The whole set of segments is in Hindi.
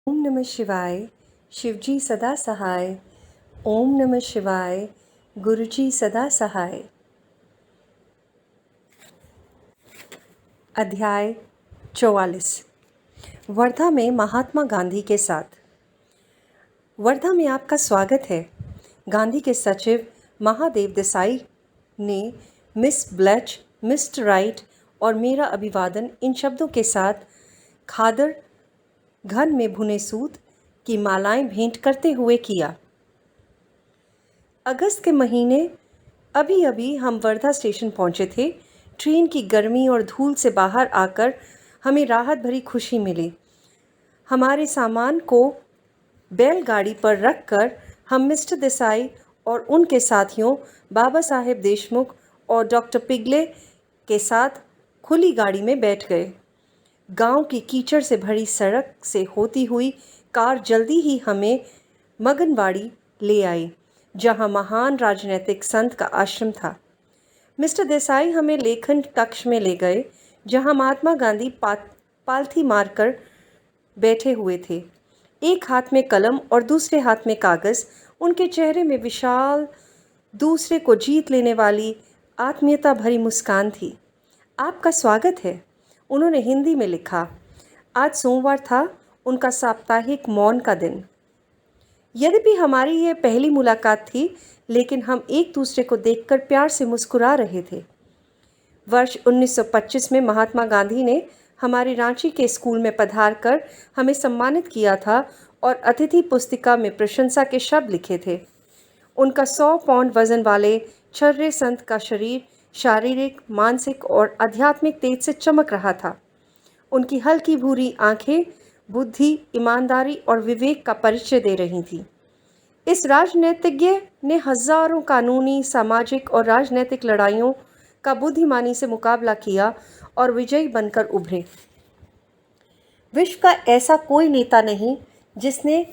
ओम नमः शिवाय। शिवजी सदा सहाय। ओम नमः शिवाय। गुरुजी सदा सहाय। अध्याय 44। वर्धा में महात्मा गांधी के साथ। वर्धा में आपका स्वागत है। गांधी के सचिव महादेव देसाई ने मिस ब्लेच, मिस्टर राइट और मेरा अभिवादन इन शब्दों के साथ खादर घन में भुने सूत की मालाएं भेंट करते हुए किया। अगस्त के महीने अभी अभी हम वर्धा स्टेशन पहुंचे थे। ट्रेन की गर्मी और धूल से बाहर आकर हमें राहत भरी खुशी मिली। हमारे सामान को बैलगाड़ी पर रखकर हम मिस्टर देसाई और उनके साथियों बाबा साहेब देशमुख और डॉक्टर पिगले के साथ खुली गाड़ी में बैठ गए। गांव की कीचड़ से भरी सड़क से होती हुई कार जल्दी ही हमें मगनवाड़ी ले आई, जहां महान राजनीतिक संत का आश्रम था। मिस्टर देसाई हमें लेखन कक्ष में ले गए, जहां महात्मा गांधी पालथी मारकर बैठे हुए थे। एक हाथ में कलम और दूसरे हाथ में कागज। उनके चेहरे में विशाल, दूसरे को जीत लेने वाली आत्मीयता भरी मुस्कान थी। आपका स्वागत है, उन्होंने हिंदी में लिखा। आज सोमवार था, उनका साप्ताहिक मौन का दिन। यद्यपि हमारी यह पहली मुलाकात थी, लेकिन हम एक दूसरे को देखकर प्यार से मुस्कुरा रहे थे। वर्ष 1925 में महात्मा गांधी ने हमारे रांची के स्कूल में पधार कर हमें सम्मानित किया था और अतिथि पुस्तिका में प्रशंसा के शब्द लिखे थे। उनका 100 पाउंड वजन वाले छर्रे संत का शरीर शारीरिक, मानसिक और आध्यात्मिक तेज से चमक रहा था। उनकी हल्की भूरी आंखें बुद्धि, ईमानदारी और विवेक का परिचय दे रही थीं। इस राजनीतिज्ञ ने हजारों कानूनी, सामाजिक और राजनीतिक लड़ाइयों का बुद्धिमानी से मुकाबला किया और विजयी बनकर उभरे। विश्व का ऐसा कोई नेता नहीं जिसने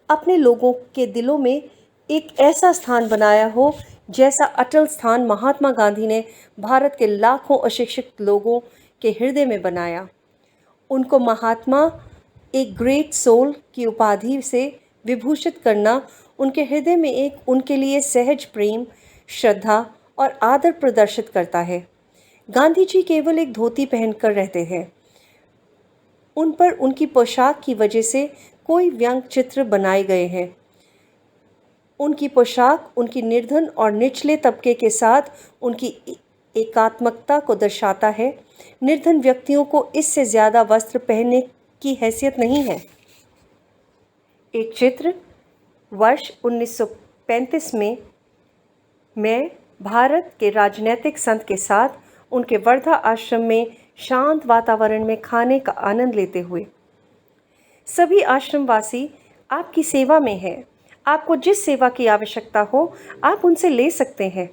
अपने लोगों के दिलों में एक ऐसा स्थान बनाया हो जैसा अटल स्थान महात्मा गांधी ने भारत के लाखों अशिक्षित लोगों के हृदय में बनाया। उनको महात्मा, एक ग्रेट सोल की उपाधि से विभूषित करना उनके हृदय में एक उनके लिए सहज प्रेम, श्रद्धा और आदर प्रदर्शित करता है। गांधी जी केवल एक धोती पहनकर रहते हैं। उन पर उनकी पोशाक की वजह से कोई व्यंग चित्र बनाए गए हैं। उनकी पोशाक उनकी निर्धन और निचले तबके के साथ उनकी एकात्मकता को दर्शाता है। निर्धन व्यक्तियों को इससे ज़्यादा वस्त्र पहनने की हैसियत नहीं है। एक चित्र वर्ष 1935 में मैं भारत के राजनीतिक संत के साथ उनके वर्धा आश्रम में शांत वातावरण में खाने का आनंद लेते हुए। सभी आश्रमवासी आपकी सेवा में हैं। आपको जिस सेवा की आवश्यकता हो आप उनसे ले सकते हैं।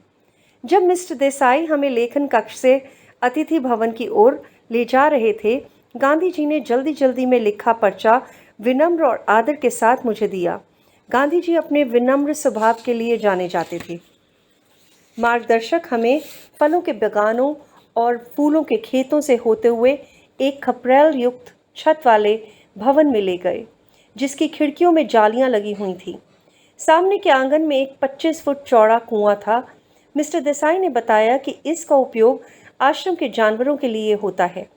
जब मिस्टर देसाई हमें लेखन कक्ष से अतिथि भवन की ओर ले जा रहे थे, गांधी जी ने जल्दी जल्दी में लिखा पर्चा विनम्र और आदर के साथ मुझे दिया। गांधी जी अपने विनम्र स्वभाव के लिए जाने जाते थे। मार्गदर्शक हमें फलों के बागानों और फूलों के खेतों से होते हुए एक खपरेल युक्त छत वाले भवन में ले गए, जिसकी खिड़कियों में जालियां लगी हुई थीं। सामने के आंगन में एक 25 फुट चौड़ा कुआं था। मिस्टर देसाई ने बताया कि इसका उपयोग आश्रम के जानवरों के लिए होता है।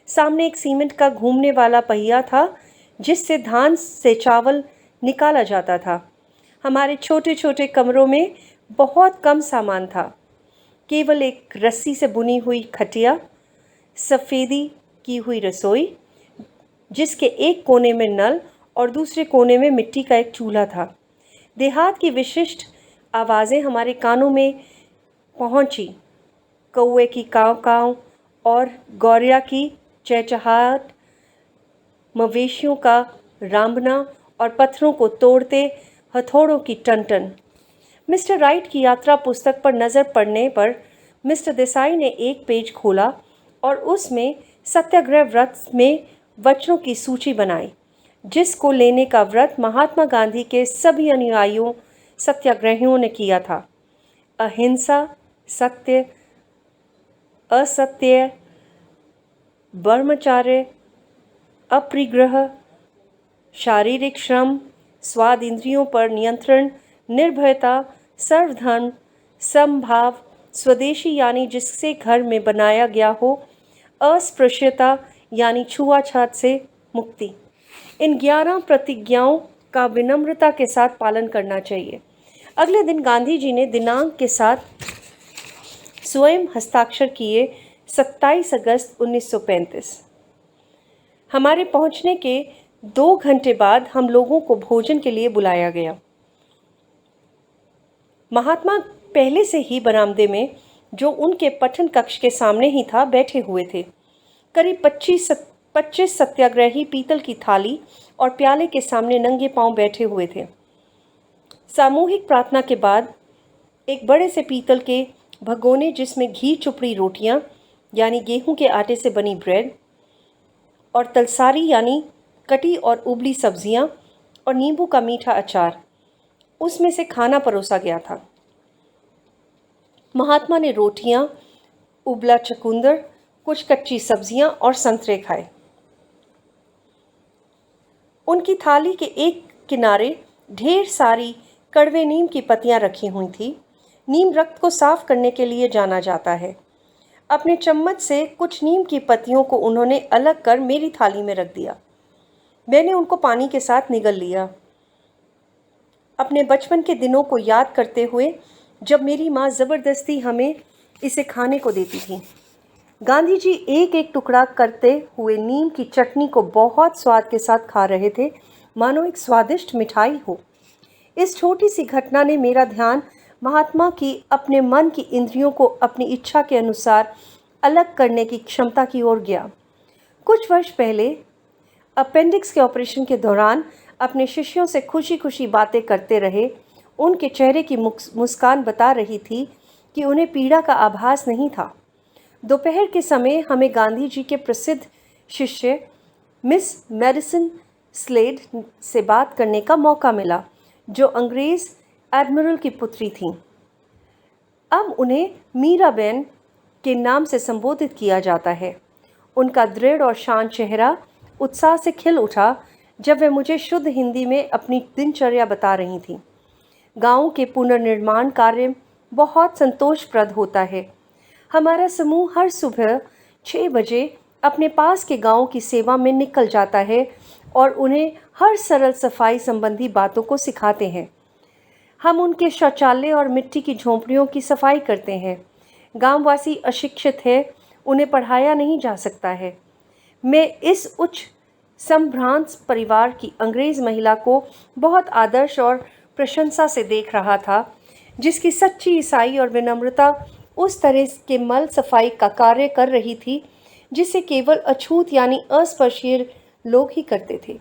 सामने एक सीमेंट का घूमने वाला पहिया था, जिससे धान से चावल निकाला जाता था। हमारे छोटे छोटे कमरों में बहुत कम सामान था। केवल एक रस्सी से बुनी हुई खटिया, सफ़ेदी की हुई रसोई, जिसके एक कोने में नल और दूसरे कोने में मिट्टी का एक चूल्हा था। देहात की विशिष्ट आवाज़ें हमारे कानों में पहुंची। कौवे की काव काव और गौरिया की चहचहाहट, मवेशियों का रांभना और पत्थरों को तोड़ते हथौड़ों की टन-टन। मिस्टर राइट की यात्रा पुस्तक पर नज़र पड़ने पर मिस्टर देसाई ने एक पेज खोला और उसमें सत्याग्रह व्रत में वचनों की सूची बनाई, जिसको लेने का व्रत महात्मा गांधी के सभी अनुयायियों सत्याग्रहियों ने किया था। अहिंसा, सत्य, असत्य, ब्रह्मचर्य, अपरिग्रह, शारीरिक श्रम, स्वाद इंद्रियों पर नियंत्रण, निर्भयता, सर्वधर्म, समभाव, स्वदेशी यानी जिससे घर में बनाया गया हो, अस्पृश्यता यानी छुआछूत से मुक्ति। इन 11 प्रतिज्ञाओं का विनम्रता के साथ पालन करना चाहिए। अगले दिन गांधी जी ने दिनांक के साथ स्वयं हस्ताक्षर किए 27 अगस्त 1935। हमारे पहुंचने के 2 घंटे बाद हम लोगों को भोजन के लिए बुलाया गया। महात्मा पहले से ही बरामदे में, जो उनके पठन कक्ष के सामने ही था, बैठे हुए थे। करीब 25 सत्याग्रही पीतल की थाली और प्याले के सामने नंगे पांव बैठे हुए थे। सामूहिक प्रार्थना के बाद एक बड़े से पीतल के भगोने जिसमें घी चुपड़ी रोटियां यानी गेहूं के आटे से बनी ब्रेड और तलसारी यानी कटी और उबली सब्जियां और नींबू का मीठा अचार, उसमें से खाना परोसा गया था। महात्मा ने रोटियां, उबला चकुंदर, कुछ कच्ची सब्जियां और संतरे खाए। उनकी थाली के एक किनारे ढेर सारी कड़वे नीम की पत्तियां रखी हुई थी। नीम रक्त को साफ करने के लिए जाना जाता है। अपने चम्मच से कुछ नीम की पत्तियों को उन्होंने अलग कर मेरी थाली में रख दिया। मैंने उनको पानी के साथ निगल लिया। अपने बचपन के दिनों को याद करते हुए, जब मेरी माँ ज़बरदस्ती हमें इसे खाने को देती थी। गांधी जी एक एक टुकड़ा करते हुए नीम की चटनी को बहुत स्वाद के साथ खा रहे थे, मानो एक स्वादिष्ट मिठाई हो। इस छोटी सी घटना ने मेरा ध्यान महात्मा की अपने मन की इंद्रियों को अपनी इच्छा के अनुसार अलग करने की क्षमता की ओर गया। कुछ वर्ष पहले अपेंडिक्स के ऑपरेशन के दौरान अपने शिष्यों से खुशी खुशी बातें करते रहे। उनके चेहरे की मुस्कान बता रही थी कि उन्हें पीड़ा का आभास नहीं था। दोपहर के समय हमें गांधी जी के प्रसिद्ध शिष्य मिस मेडिसन स्लेड से बात करने का मौका मिला, जो अंग्रेज़ एडमिरल की पुत्री थीं। अब उन्हें मीराबेन के नाम से संबोधित किया जाता है। उनका दृढ़ और शांत चेहरा उत्साह से खिल उठा जब वे मुझे शुद्ध हिंदी में अपनी दिनचर्या बता रही थीं। गांव के पुनर्निर्माण कार्य बहुत संतोषप्रद होता है। हमारा समूह हर सुबह 6 बजे अपने पास के गांव की सेवा में निकल जाता है और उन्हें हर सरल सफाई संबंधी बातों को सिखाते हैं। हम उनके शौचालय और मिट्टी की झोंपड़ियों की सफाई करते हैं। गांववासी अशिक्षित है, उन्हें पढ़ाया नहीं जा सकता है। मैं इस उच्च संभ्रांत परिवार की अंग्रेज़ महिला को बहुत आदर्श और प्रशंसा से देख रहा था, जिसकी सच्ची ईसाई और विनम्रता उस तरह के मल सफाई का कार्य कर रही थी जिसे केवल अछूत यानी अस्पृश्य लोग ही करते थे।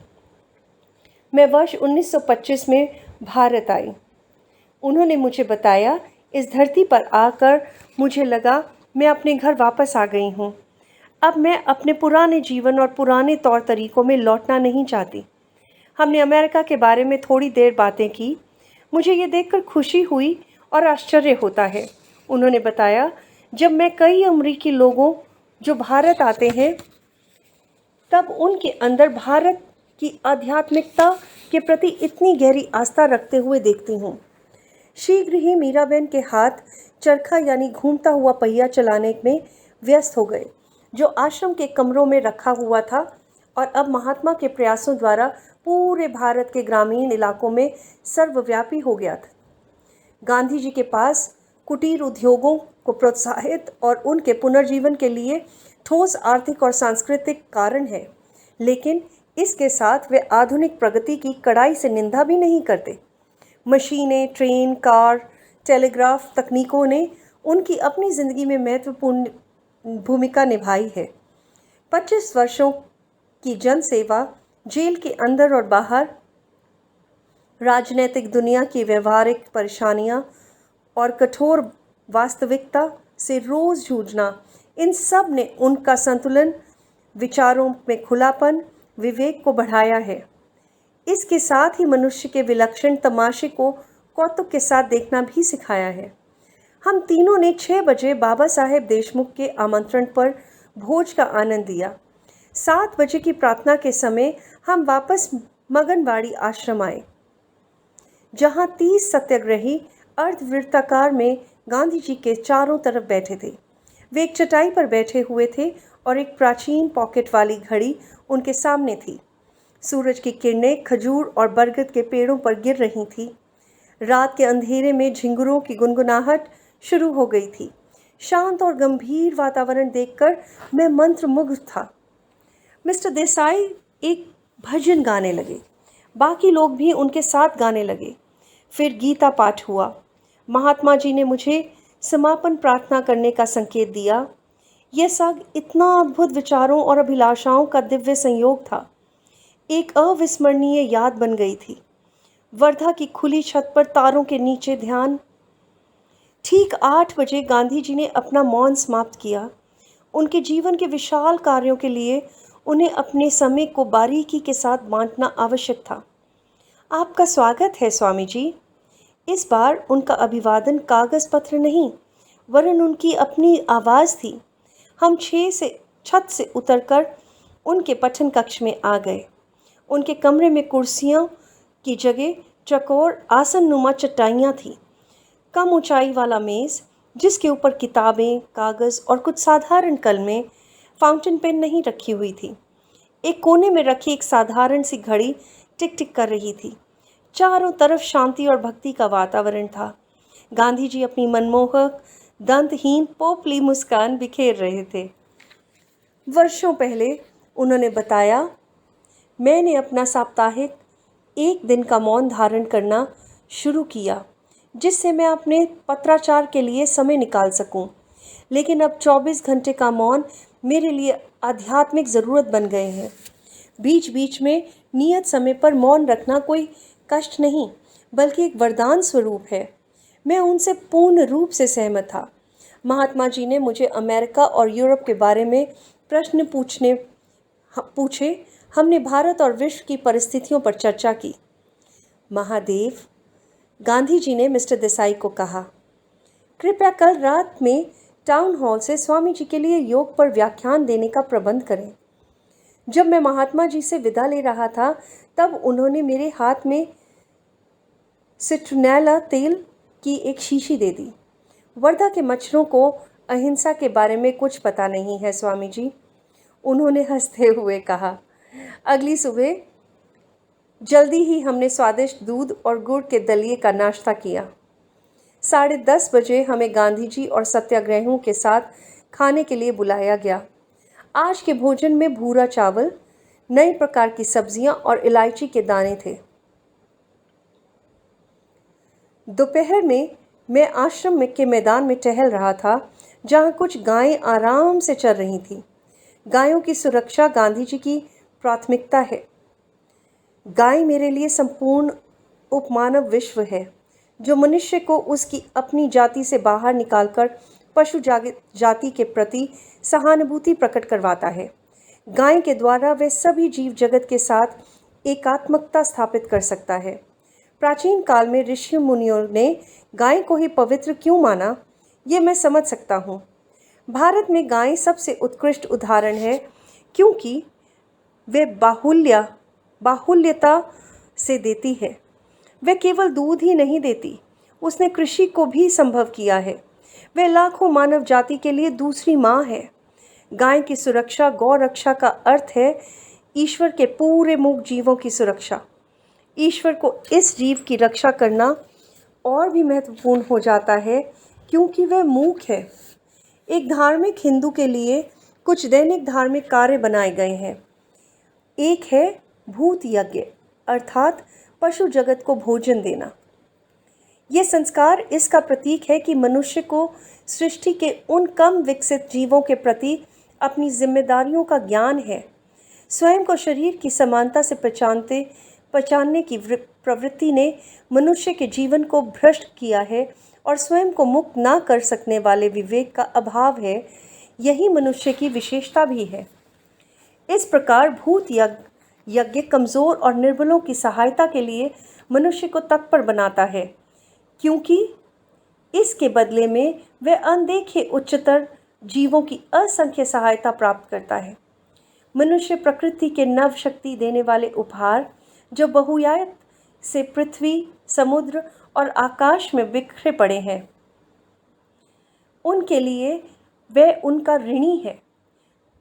मैं वर्ष 1925 में भारत आई। उन्होंने मुझे बताया, इस धरती पर आकर मुझे लगा मैं अपने घर वापस आ गई हूँ। अब मैं अपने पुराने जीवन और पुराने तौर तरीकों में लौटना नहीं चाहती। हमने अमेरिका के बारे में थोड़ी देर बातें की। मुझे ये देखकर खुशी हुई और आश्चर्य होता है। उन्होंने बताया, जब मैं कई अमरीकी लोगों जो भारत आते हैं तब उनके अंदर भारत की आध्यात्मिकता के प्रति इतनी गहरी आस्था रखते हुए देखती हूँ। शीघ्र ही मीराबेन के हाथ चरखा यानी घूमता हुआ पहिया चलाने में व्यस्त हो गए, जो आश्रम के कमरों में रखा हुआ था और अब महात्मा के प्रयासों द्वारा पूरे भारत के ग्रामीण इलाकों में सर्वव्यापी हो गया था। गांधी जी के पास कुटीर उद्योगों को प्रोत्साहित और उनके पुनर्जीवन के लिए ठोस आर्थिक और सांस्कृतिक कारण है, लेकिन इसके साथ वे आधुनिक प्रगति की कड़ाई से निंदा भी नहीं करते। मशीनें, ट्रेन, कार, टेलीग्राफ तकनीकों ने उनकी अपनी ज़िंदगी में महत्वपूर्ण भूमिका निभाई है। 25 वर्षों की जनसेवा, जेल के अंदर और बाहर, राजनीतिक दुनिया की व्यवहारिक परेशानियां और कठोर वास्तविकता से रोज़ जूझना, इन सब ने उनका संतुलन, विचारों में खुलापन, विवेक को बढ़ाया है। इसके साथ ही मनुष्य के विलक्षण तमाशे को कौतुक के साथ देखना भी सिखाया है। हम तीनों ने 6 बजे बाबा साहेब देशमुख के आमंत्रण पर भोज का आनंद लिया। 7 बजे की प्रार्थना के समय हम वापस मगनवाड़ी आश्रम आए, जहां 30 सत्याग्रही अर्धवृत्ताकार में गांधी जी के चारों तरफ बैठे थे। वे एक चटाई पर बैठे हुए थे और एक प्राचीन पॉकेट वाली घड़ी उनके सामने थी। सूरज की किरणें खजूर और बरगद के पेड़ों पर गिर रही थी। रात के अंधेरे में झिंगुरों की गुनगुनाहट शुरू हो गई थी। शांत और गंभीर वातावरण देखकर मैं मंत्रमुग्ध था। मिस्टर देसाई एक भजन गाने लगे। बाकी लोग भी उनके साथ गाने लगे। फिर गीता पाठ हुआ। महात्मा जी ने मुझे समापन प्रार्थना करने का संकेत दिया। यह सब इतना अद्भुत विचारों और अभिलाषाओं का दिव्य संयोग था। एक अविस्मरणीय याद बन गई थी। वर्धा की खुली छत पर तारों के नीचे ध्यान। ठीक 8 बजे गांधी जी ने अपना मौन समाप्त किया। उनके जीवन के विशाल कार्यों के लिए उन्हें अपने समय को बारीकी के साथ बांटना आवश्यक था। आपका स्वागत है स्वामी जी। इस बार उनका अभिवादन कागज पत्र नहीं, वरन उनकी अपनी आवाज़ थी। हम छत से उतरकर उनके पठन कक्ष में आ गए। उनके कमरे में कुर्सियों की जगह चौकोर आसन नुमा चटाइयाँ थीं। कम ऊंचाई वाला मेज़, जिसके ऊपर किताबें, कागज़ और कुछ साधारण कलमें, फाउंटेन पेन नहीं रखी हुई थी। एक कोने में रखी एक साधारण सी घड़ी टिक टिक कर रही थी। चारों तरफ शांति और भक्ति का वातावरण था। गांधी जी अपनी मनमोहक, दंतहीन, पोपली मुस्कान बिखेर रहे थे। वर्षों पहले उन्होंने बताया, मैंने अपना साप्ताहिक 1 दिन का मौन धारण करना शुरू किया, जिससे मैं अपने पत्राचार के लिए समय निकाल सकूं। लेकिन अब 24 घंटे का मौन मेरे लिए आध्यात्मिक ज़रूरत बन गए हैं। बीच बीच में नियत समय पर मौन रखना कोई कष्ट नहीं, बल्कि एक वरदान स्वरूप है। मैं उनसे पूर्ण रूप से सहमत था। महात्मा जी ने मुझे अमेरिका और यूरोप के बारे में प्रश्न पूछे। हमने भारत और विश्व की परिस्थितियों पर चर्चा की। महादेव, गांधी जी ने मिस्टर देसाई को कहा, कृपया कल रात में टाउन हॉल से स्वामी जी के लिए योग पर व्याख्यान देने का प्रबंध करें। जब मैं महात्मा जी से विदा ले रहा था, तब उन्होंने मेरे हाथ में सिट्रोनेला तेल की एक शीशी दे दी। वर्धा के मच्छरों को अहिंसा के बारे में कुछ पता नहीं है स्वामी जी, उन्होंने हंसते हुए कहा। अगली सुबह जल्दी ही हमने स्वादिष्ट दूध और गुड़ के दलिए का नाश्ता किया। 10:30 बजे हमें गांधी जी और सत्याग्रहियों के साथ खाने के लिए बुलाया गया। आज के भोजन में भूरा चावल, नए प्रकार की सब्जियां और इलायची के दाने थे। दोपहर में मैं आश्रम के मैदान में टहल रहा था, जहां कुछ गायें आराम से चर रही थीं। गायों की सुरक्षा गांधी जी की प्राथमिकता है। गाय मेरे लिए संपूर्ण उपमानव विश्व है, जो मनुष्य को उसकी अपनी जाति से बाहर निकालकर पशु जाति के प्रति सहानुभूति प्रकट करवाता है। गाय के द्वारा वह सभी जीव जगत के साथ एकात्मकता स्थापित कर सकता है। प्राचीन काल में ऋषि मुनियों ने गाय को ही पवित्र क्यों माना, ये मैं समझ सकता हूँ। भारत में गाय सबसे उत्कृष्ट उदाहरण है, क्योंकि वे बाहुल्यता से देती है। वह केवल दूध ही नहीं देती, उसने कृषि को भी संभव किया है। वह लाखों मानव जाति के लिए दूसरी माँ है। गाय की सुरक्षा, गौ रक्षा का अर्थ है ईश्वर के पूरे मूक जीवों की सुरक्षा। ईश्वर को इस जीव की रक्षा करना और भी महत्वपूर्ण हो जाता है, क्योंकि वह मूक है। एक धार्मिक हिंदू के लिए कुछ दैनिक धार्मिक कार्य बनाए गए हैं। एक है भूत यज्ञ, अर्थात पशु जगत को भोजन देना। यह संस्कार इसका प्रतीक है कि मनुष्य को सृष्टि के उन कम विकसित जीवों के प्रति अपनी जिम्मेदारियों का ज्ञान है। स्वयं को शरीर की समानता से पहचानने की प्रवृत्ति ने मनुष्य के जीवन को भ्रष्ट किया है और स्वयं को मुक्त ना कर सकने वाले विवेक का अभाव है। यही मनुष्य की विशेषता भी है। इस प्रकार भूत यज्ञ कमज़ोर और निर्बलों की सहायता के लिए मनुष्य को तत्पर बनाता है, क्योंकि इसके बदले में वह अनदेखे उच्चतर जीवों की असंख्य सहायता प्राप्त करता है। मनुष्य प्रकृति के नव शक्ति देने वाले उपहार जो बहुयात से पृथ्वी, समुद्र और आकाश में बिखरे पड़े हैं। उनके लिए वह उनका ऋणी है।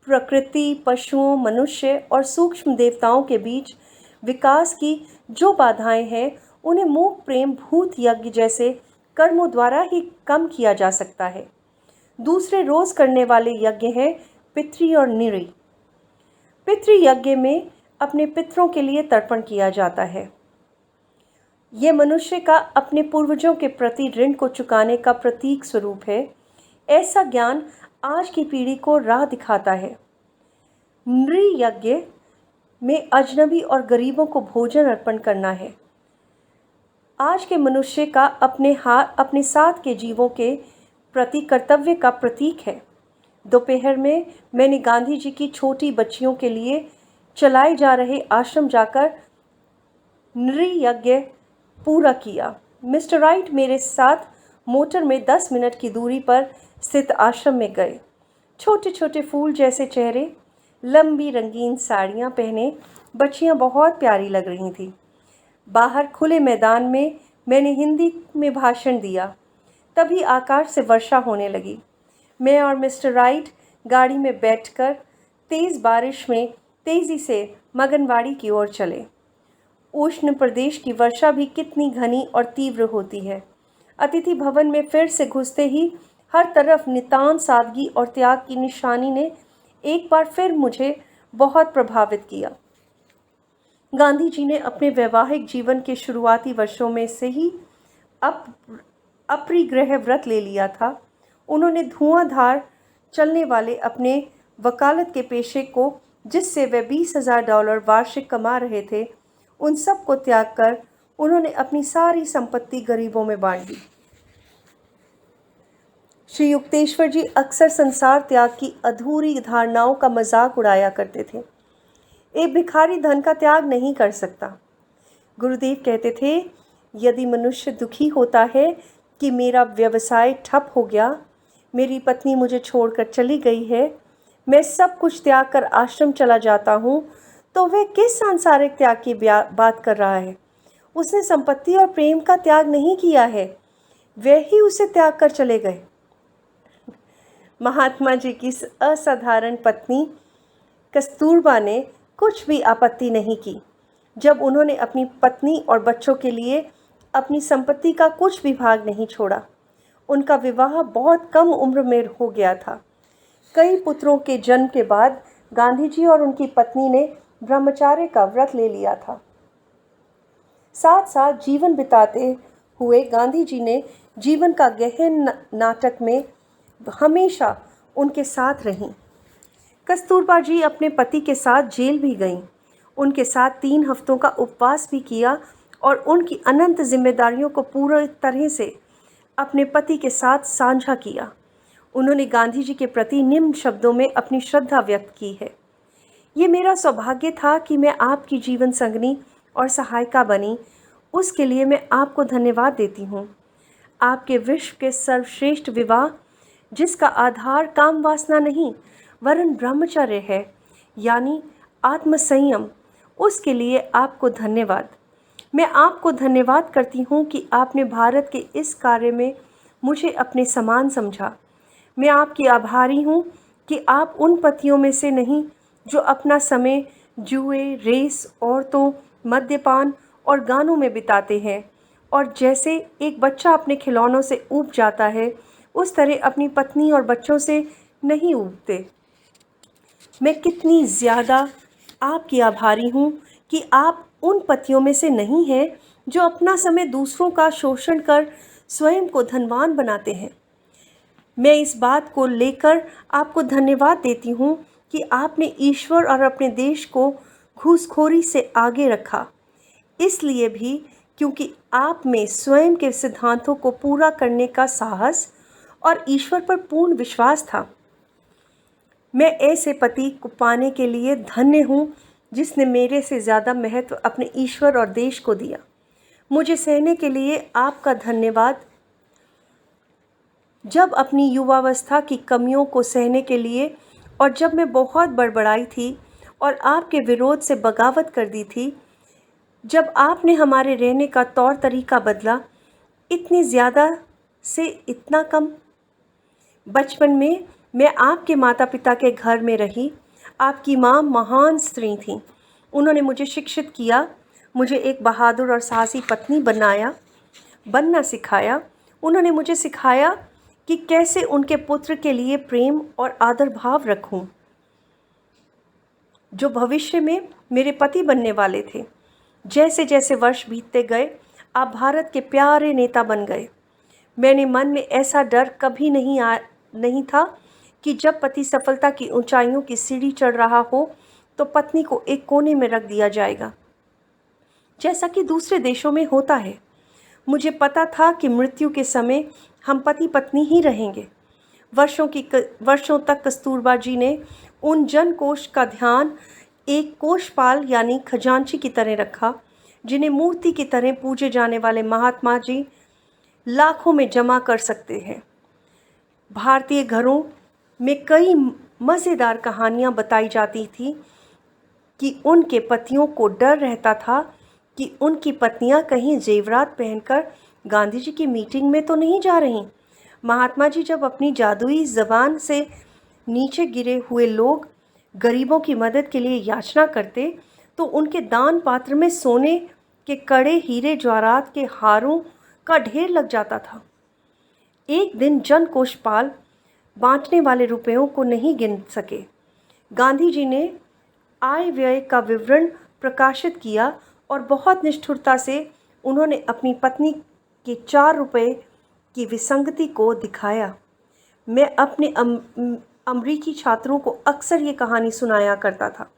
प्रकृति, पशुओं, मनुष्य और सूक्ष्म देवताओं के बीच विकास की जो बाधाएं हैं, उन्हें मोह प्रेम भूत यज्ञ जैसे कर्मों द्वारा ही कम किया जा सकता है। दूसरे रोज करने वाले यज्ञ हैं पितृ और निरी। पितृ यज्ञ में अपने पितरों के लिए तर्पण किया जाता है। यह मनुष्य का अपने पूर्वजों के प्रति ऋण को चुकाने का प्रतीक स्वरूप है। ऐसा ज्ञान आज की पीढ़ी को राह दिखाता है। नृ यज्ञ में अजनबी और गरीबों को भोजन अर्पण करना है। आज के मनुष्य का अपने साथ के जीवों के प्रति कर्तव्य का प्रतीक है। दोपहर में मैंने गांधी जी की छोटी बच्चियों के लिए चलाए जा रहे आश्रम जाकर नृ यज्ञ पूरा किया। मिस्टर राइट मेरे साथ मोटर में 10 मिनट की दूरी पर स्थित आश्रम में गए। छोटे छोटे फूल जैसे चेहरे, लंबी रंगीन साड़ियाँ पहने बच्चियाँ बहुत प्यारी लग रही थीं। बाहर खुले मैदान में मैंने हिंदी में भाषण दिया। तभी आकाश से वर्षा होने लगी। मैं और मिस्टर राइट गाड़ी में बैठकर तेज़ बारिश में तेज़ी से मगनवाड़ी की ओर चले। उष्ण प्रदेश की वर्षा भी कितनी घनी और तीव्र होती है। अतिथि भवन में फिर से घुसते ही हर तरफ नितांत सादगी और त्याग की निशानी ने एक बार फिर मुझे बहुत प्रभावित किया। गांधी जी ने अपने वैवाहिक जीवन के शुरुआती वर्षों में से ही अपरिग्रह व्रत ले लिया था। उन्होंने धुआंधार चलने वाले अपने वकालत के पेशे को, जिससे वे $20,000 वार्षिक कमा रहे थे, उन सब को त्याग कर उन्होंने अपनी सारी संपत्ति गरीबों में बांट दी। श्री युक्तेश्वर जी अक्सर संसार त्याग की अधूरी धारणाओं का मजाक उड़ाया करते थे। एक भिखारी धन का त्याग नहीं कर सकता। गुरुदेव कहते थे, यदि मनुष्य दुखी होता है कि मेरा व्यवसाय ठप हो गया, मेरी पत्नी मुझे छोड़कर चली गई है, मैं सब कुछ त्याग कर आश्रम चला जाता हूँ, तो वह किस सांसारिक त्याग की बात कर रहा है। उसने संपत्ति और प्रेम का त्याग नहीं किया है, वे ही उसे त्याग कर चले गए। महात्मा जी की असाधारण पत्नी कस्तूरबा ने कुछ भी आपत्ति नहीं की जब उन्होंने अपनी पत्नी और बच्चों के लिए अपनी संपत्ति का कुछ भी भाग नहीं छोड़ा। उनका विवाह बहुत कम उम्र में हो गया था। कई पुत्रों के जन्म के बाद गांधी जी और उनकी पत्नी ने ब्रह्मचर्य का व्रत ले लिया था। साथ साथ जीवन बिताते हुए गांधी जी ने जीवन का गहन नाटक में हमेशा उनके साथ रहीं। कस्तूरबा जी अपने पति के साथ जेल भी गईं। उनके साथ 3 हफ्तों का उपवास भी किया और उनकी अनंत जिम्मेदारियों को पूरी तरह से अपने पति के साथ साझा किया। उन्होंने गांधी जी के प्रति निम्न शब्दों में अपनी श्रद्धा व्यक्त की है। ये मेरा सौभाग्य था कि मैं आपकी जीवन संगनी और सहायिका बनी। उसके लिए मैं आपको धन्यवाद देती हूँ। आपके विश्व के सर्वश्रेष्ठ विवाह, जिसका आधार काम वासना नहीं वरन ब्रह्मचर्य है, यानी आत्मसंयम, उसके लिए आपको धन्यवाद। मैं आपको धन्यवाद करती हूँ कि आपने भारत के इस कार्य में मुझे अपने समान समझा। मैं आपकी आभारी हूँ कि आप उन पतियों में से नहीं जो अपना समय जुए, रेस, औरतों, मद्यपान और गानों में बिताते हैं और जैसे एक बच्चा अपने खिलौनों से ऊब जाता है, उस तरह अपनी पत्नी और बच्चों से नहीं ऊबते। मैं कितनी ज़्यादा आपकी आभारी हूँ कि आप उन पतियों में से नहीं हैं जो अपना समय दूसरों का शोषण कर स्वयं को धनवान बनाते हैं। मैं इस बात को लेकर आपको धन्यवाद देती हूँ कि आपने ईश्वर और अपने देश को घूसखोरी से आगे रखा, इसलिए भी क्योंकि आप में स्वयं के सिद्धांतों को पूरा करने का साहस और ईश्वर पर पूर्ण विश्वास था। मैं ऐसे पति को पाने के लिए धन्य हूँ जिसने मेरे से ज़्यादा महत्व अपने ईश्वर और देश को दिया। मुझे सहने के लिए आपका धन्यवाद। जब अपनी युवावस्था की कमियों को सहने के लिए और जब मैं बहुत बड़बड़ाई थी और आपके विरोध से बगावत कर दी थी, जब आपने हमारे रहने का तौर तरीका बदला, इतनी ज़्यादा से इतना कम। बचपन में मैं आपके माता पिता के घर में रही। आपकी माँ महान स्त्री थीं। उन्होंने मुझे शिक्षित किया, मुझे एक बहादुर और साहसी पत्नी बनना सिखाया। उन्होंने मुझे सिखाया कि कैसे उनके पुत्र के लिए प्रेम और आदर भाव रखूं, जो भविष्य में मेरे पति बनने वाले थे। जैसे जैसे वर्ष बीतते गए, आप भारत के प्यारे नेता बन गए। मैंने मन में ऐसा डर कभी नहीं था कि जब पति सफलता की ऊंचाइयों की सीढ़ी चढ़ रहा हो तो पत्नी को एक कोने में रख दिया जाएगा, जैसा कि दूसरे देशों में होता है। मुझे पता था कि मृत्यु के समय हम पति पत्नी ही रहेंगे। वर्षों तक कस्तूरबा जी ने उन जन कोष का ध्यान एक कोषपाल यानी खजांची की तरह रखा, जिन्हें मूर्ति की तरह पूजे जाने वाले महात्मा जी लाखों में जमा कर सकते हैं। भारतीय घरों में कई मज़ेदार कहानियाँ बताई जाती थी कि उनके पतियों को डर रहता था कि उनकी पत्नियां कहीं जेवरात पहनकर गांधी जी की मीटिंग में तो नहीं जा रहीं। महात्मा जी जब अपनी जादुई ज़बान से नीचे गिरे हुए लोग गरीबों की मदद के लिए याचना करते तो उनके दान पात्र में सोने के कड़े, हीरे जवाहरात के हारों का ढेर लग जाता था। एक दिन जन कोषपाल बांटने वाले रुपयों को नहीं गिन सके। गांधी जी ने आय व्यय का विवरण प्रकाशित किया और बहुत निष्ठुरता से उन्होंने अपनी पत्नी के 4 रुपये की विसंगति को दिखाया। मैं अपने अमरीकी छात्रों को अक्सर ये कहानी सुनाया करता था।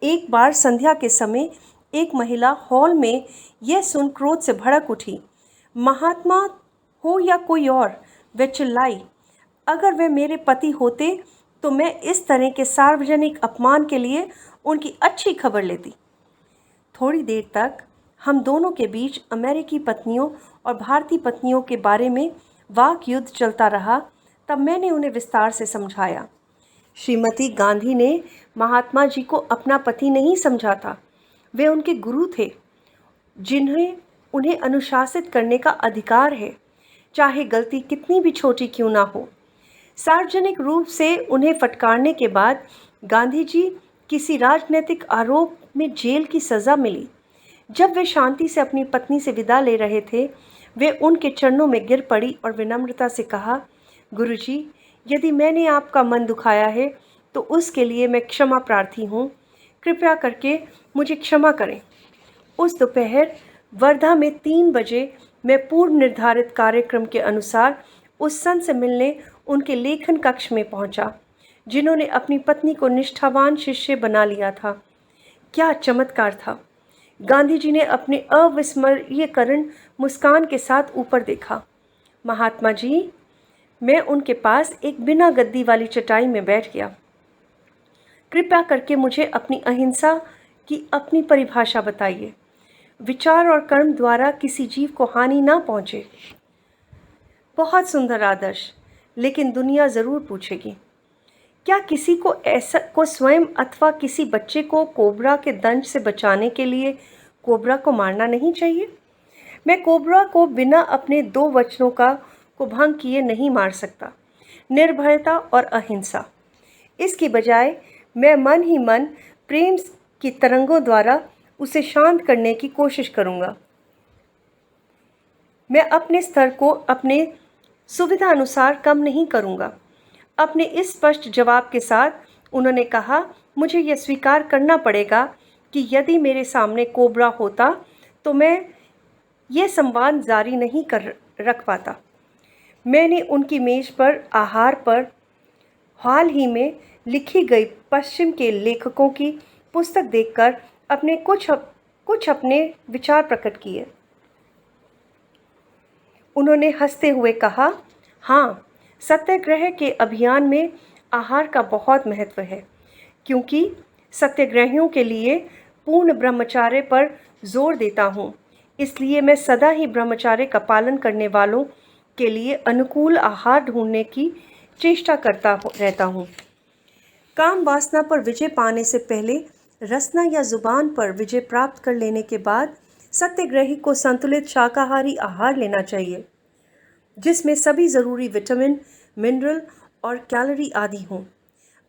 एक बार संध्या के समय एक महिला हॉल में यह सुन क्रोध से भड़क उठी। महात्मा हो या कोई और, वे चिल्लाई, अगर वे मेरे पति होते तो मैं इस तरह के सार्वजनिक अपमान के लिए उनकी अच्छी खबर लेती। थोड़ी देर तक हम दोनों के बीच अमेरिकी पत्नियों और भारतीय पत्नियों के बारे में वाक युद्ध चलता रहा। तब मैंने उन्हें विस्तार से समझाया। श्रीमती गांधी ने महात्मा जी को अपना पति नहीं समझा था। वे उनके गुरु थे, जिन्हें उन्हें अनुशासित करने का अधिकार है, चाहे गलती कितनी भी छोटी क्यों ना हो। सार्वजनिक रूप से उन्हें फटकारने के बाद गांधी जी किसी राजनीतिक आरोप में जेल की सज़ा मिली। जब वे शांति से अपनी पत्नी से विदा ले रहे थे, वे उनके चरणों में गिर पड़ी और विनम्रता से कहा, गुरुजी, यदि मैंने आपका मन दुखाया है तो उसके लिए मैं क्षमा प्रार्थी हूँ। कृपया करके मुझे क्षमा करें। उस दोपहर वर्धा में 3 बजे मैं पूर्व निर्धारित कार्यक्रम के अनुसार उस संत से मिलने उनके लेखन कक्ष में पहुंचा, जिन्होंने अपनी पत्नी को निष्ठावान शिष्य बना लिया था। क्या चमत्कार था! गांधी जी ने अपने अविस्मरणीय मुस्कान के साथ ऊपर देखा। महात्मा जी, मैं उनके पास एक बिना गद्दी वाली चटाई में बैठ गया। कृपया करके मुझे अपनी अहिंसा की अपनी परिभाषा बताइए। विचार और कर्म द्वारा किसी जीव को हानि ना पहुँचे। बहुत सुंदर आदर्श, लेकिन दुनिया ज़रूर पूछेगी, क्या किसी को स्वयं अथवा किसी बच्चे को कोबरा के दंश से बचाने के लिए कोबरा को मारना नहीं चाहिए? मैं कोबरा को बिना अपने 2 वचनों को भंग किए नहीं मार सकता, निर्भयता और अहिंसा। इसकी बजाय मैं मन ही मन प्रेम की तरंगों द्वारा उसे शांत करने की कोशिश करूँगा। मैं अपने स्तर को अपने सुविधा अनुसार कम नहीं करूँगा। अपने इस स्पष्ट जवाब के साथ उन्होंने कहा, मुझे यह स्वीकार करना पड़ेगा कि यदि मेरे सामने कोबरा होता तो मैं यह संवाद जारी नहीं रख पाता। मैंने उनकी मेज पर आहार पर हाल ही में लिखी गई पश्चिम के लेखकों की पुस्तक देखकर अपने कुछ अपने विचार प्रकट किए। उन्होंने हंसते हुए कहा, हाँ, सत्याग्रह के अभियान में आहार का बहुत महत्व है, क्योंकि सत्याग्रहियों के लिए पूर्ण ब्रह्मचर्य पर जोर देता हूँ। इसलिए मैं सदा ही ब्रह्मचर्य का पालन करने वालों के लिए अनुकूल आहार ढूंढने की चेष्टा करता रहता हूँ। काम वासना पर विजय पाने से पहले रसना या जुबान पर विजय प्राप्त कर लेने के बाद सत्याग्रही को संतुलित शाकाहारी आहार लेना चाहिए, जिसमें सभी ज़रूरी विटामिन, मिनरल और कैलोरी आदि हों।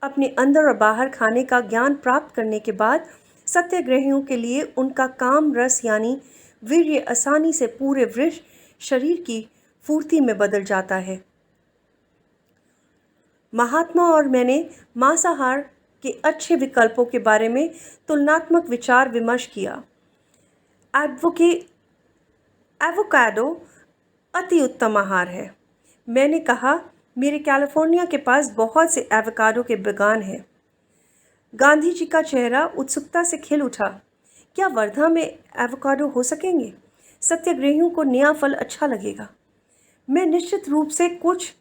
अपने अंदर और बाहर खाने का ज्ञान प्राप्त करने के बाद सत्याग्रहियों के लिए उनका काम रस यानी वीर्य आसानी से पूरे वृष शरीर की फूर्ति में बदल जाता है। महात्मा और मैंने मांसाहार के अच्छे विकल्पों के बारे में तुलनात्मक विचार विमर्श किया। एवोकाडो अति उत्तम आहार है। मैंने कहा, मेरे कैलिफोर्निया के पास बहुत से एवोकाडो के बागान हैं। गांधी जी का चेहरा उत्सुकता से खिल उठा। क्या वर्धा में एवोकाडो हो सकेंगे? सत्याग्रहियों को नया फल अच्छा लगेगा। मैं निश्चित रूप से कुछ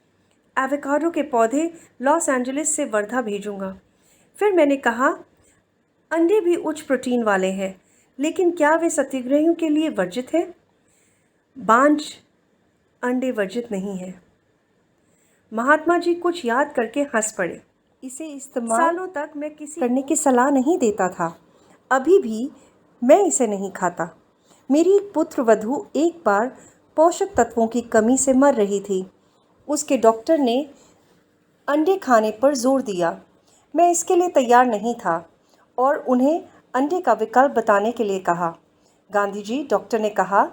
एवोकाडो के पौधे लॉस एंजलिस से वर्धा भेजूंगा। फिर मैंने कहा, अंडे भी उच्च प्रोटीन वाले हैं, लेकिन क्या वे सत्याग्रहियों के लिए वर्जित हैं? बांझ अंडे वर्जित नहीं है। महात्मा जी कुछ याद करके हंस पड़े। इसे इस्तेमाल सालों तक मैं किसी करने की सलाह नहीं देता था। अभी भी मैं इसे नहीं खाता। मेरी पुत्र वधू एक बार पोषक तत्वों की कमी से मर रही थी। उसके डॉक्टर ने अंडे खाने पर जोर दिया। मैं इसके लिए तैयार नहीं था और उन्हें अंडे का विकल्प बताने के लिए कहा। गांधी जी, डॉक्टर ने कहा,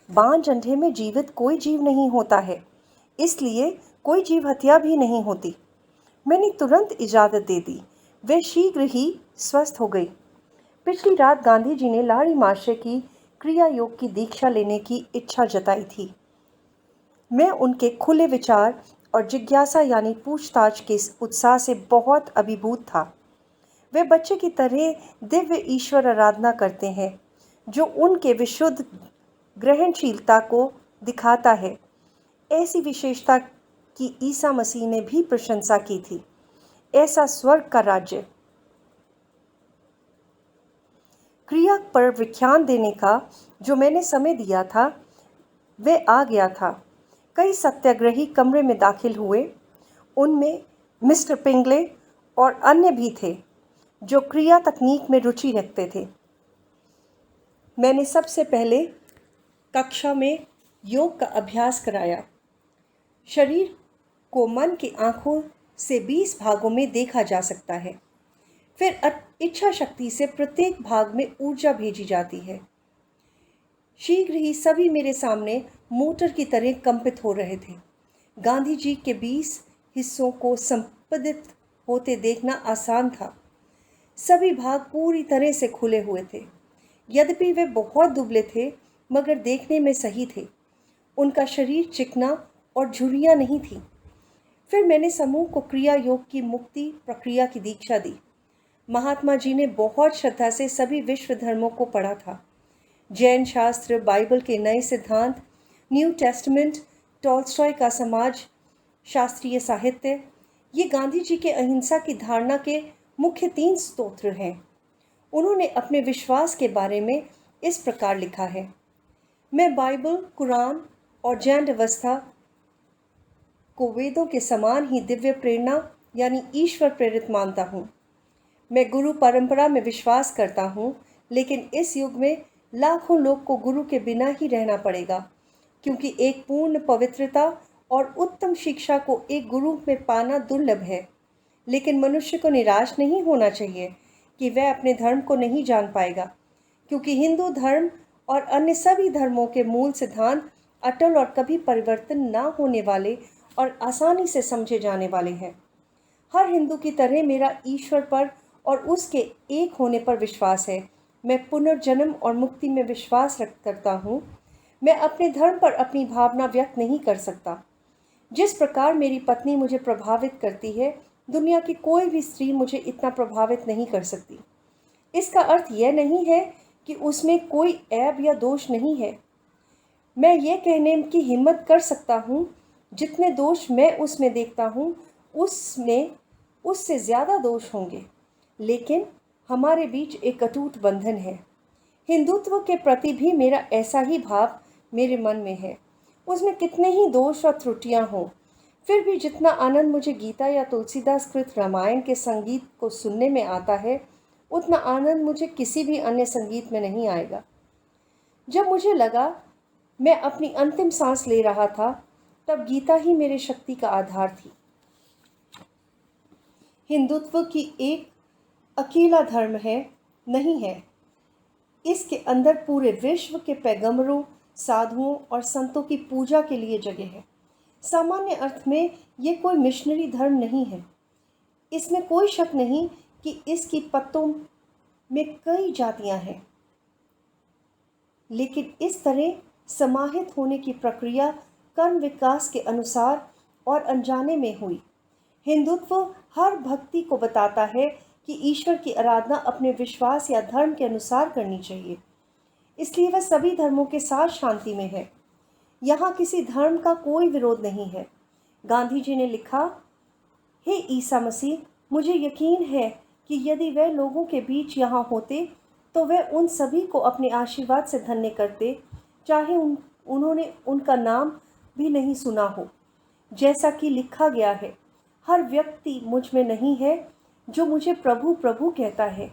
बांझ अंडे में जीवित कोई जीव नहीं होता है, इसलिए कोई जीव हत्या भी नहीं होती। मैंने तुरंत इजाज़त दे दी। वे शीघ्र ही स्वस्थ हो गई। पिछली रात गांधी जी ने लाड़ी मास्टर की क्रिया योग की दीक्षा लेने की इच्छा जताई थी। मैं उनके खुले विचार और जिज्ञासा यानी पूछताछ के उत्साह से बहुत अभिभूत था। वे बच्चे की तरह दिव्य ईश्वर आराधना करते हैं, जो उनके विशुद्ध ग्रहणशीलता को दिखाता है। ऐसी विशेषता की ईसा मसीह ने भी प्रशंसा की थी। ऐसा स्वर्ग का राज्य। क्रिया पर व्याख्यान देने का जो मैंने समय दिया था, वह आ गया था। कई सत्याग्रही कमरे में दाखिल हुए। उनमें मिस्टर पिंगले और अन्य भी थे जो क्रिया तकनीक में रुचि रखते थे। मैंने सबसे पहले कक्षा में योग का अभ्यास कराया। शरीर को मन की आंखों से 20 भागों में देखा जा सकता है। फिर इच्छा शक्ति से प्रत्येक भाग में ऊर्जा भेजी जाती है। शीघ्र ही सभी मेरे सामने मोटर की तरह कंपित हो रहे थे। गांधी जी के 20 हिस्सों को संपादित होते देखना आसान था। सभी भाग पूरी तरह से खुले हुए थे। यद्यपि वे बहुत दुबले थे, मगर देखने में सही थे। उनका शरीर चिकना और झुर्रियाँ नहीं थी। फिर मैंने समूह को क्रिया योग की मुक्ति प्रक्रिया की दीक्षा दी। महात्मा जी ने बहुत श्रद्धा से सभी विश्व धर्मों को पढ़ा था। जैन शास्त्र, बाइबल के नए सिद्धांत, न्यू टेस्टमेंट, टॉल्स्टॉय का समाज शास्त्रीय साहित्य, ये गांधी जी के अहिंसा की धारणा के मुख्य 3 स्तोत्र हैं। उन्होंने अपने विश्वास के बारे में इस प्रकार लिखा है, मैं बाइबल, कुरान और जैन व्यवस्था को वेदों के समान ही दिव्य प्रेरणा यानी ईश्वर प्रेरित मानता हूँ। मैं गुरु परंपरा में विश्वास करता हूँ, लेकिन इस युग में लाखों लोग को गुरु के बिना ही रहना पड़ेगा, क्योंकि एक पूर्ण पवित्रता और उत्तम शिक्षा को एक गुरु में पाना दुर्लभ है। लेकिन मनुष्य को निराश नहीं होना चाहिए कि वह अपने धर्म को नहीं जान पाएगा, क्योंकि हिंदू धर्म और अन्य सभी धर्मों के मूल सिद्धांत अटल और कभी परिवर्तन न होने वाले और आसानी से समझे जाने वाले हैं। हर हिंदू की तरह मेरा ईश्वर पर और उसके एक होने पर विश्वास है। मैं पुनर्जन्म और मुक्ति में विश्वास करता हूँ। मैं अपने धर्म पर अपनी भावना व्यक्त नहीं कर सकता। जिस प्रकार मेरी पत्नी मुझे प्रभावित करती है, दुनिया की कोई भी स्त्री मुझे इतना प्रभावित नहीं कर सकती। इसका अर्थ यह नहीं है कि उसमें कोई ऐब या दोष नहीं है। मैं ये कहने की हिम्मत कर सकता हूँ, जितने दोष मैं उसमें देखता हूँ, उसमें उससे ज़्यादा दोष होंगे। लेकिन हमारे बीच एक अटूट बंधन है। हिंदुत्व के प्रति भी मेरा ऐसा ही भाव मेरे मन में है। उसमें कितने ही दोष और त्रुटियां हों, फिर भी जितना आनंद मुझे गीता या तुलसीदास कृत रामायण के संगीत को सुनने में आता है, उतना आनंद मुझे किसी भी अन्य संगीत में नहीं आएगा। जब मुझे लगा मैं अपनी अंतिम सांस ले रहा था, तब गीता ही मेरे शक्ति का आधार थी। हिंदुत्व की एक अकेला धर्म है, नहीं है। इसके अंदर पूरे विश्व के पैगंबरों, साधुओं और संतों की पूजा के लिए जगह है। सामान्य अर्थ में ये कोई मिशनरी धर्म नहीं है। इसमें कोई शक नहीं कि इसकी पत्तों में कई जातियां हैं, लेकिन इस तरह समाहित होने की प्रक्रिया कर्म विकास के अनुसार और अनजाने में हुई। हिंदुत्व हर भक्ति को बताता है कि ईश्वर की आराधना अपने विश्वास या धर्म के अनुसार करनी चाहिए, इसलिए वह सभी धर्मों के साथ शांति में है। यहाँ किसी धर्म का कोई विरोध नहीं है। गांधी जी ने लिखा, हे ईसा मसीह, मुझे यकीन है कि यदि वे लोगों के बीच यहाँ होते तो वे उन सभी को अपने आशीर्वाद से धन्य करते, चाहे उन्होंने उनका नाम भी नहीं सुना हो। जैसा कि लिखा गया है, हर व्यक्ति मुझ में नहीं है जो मुझे प्रभु प्रभु कहता है,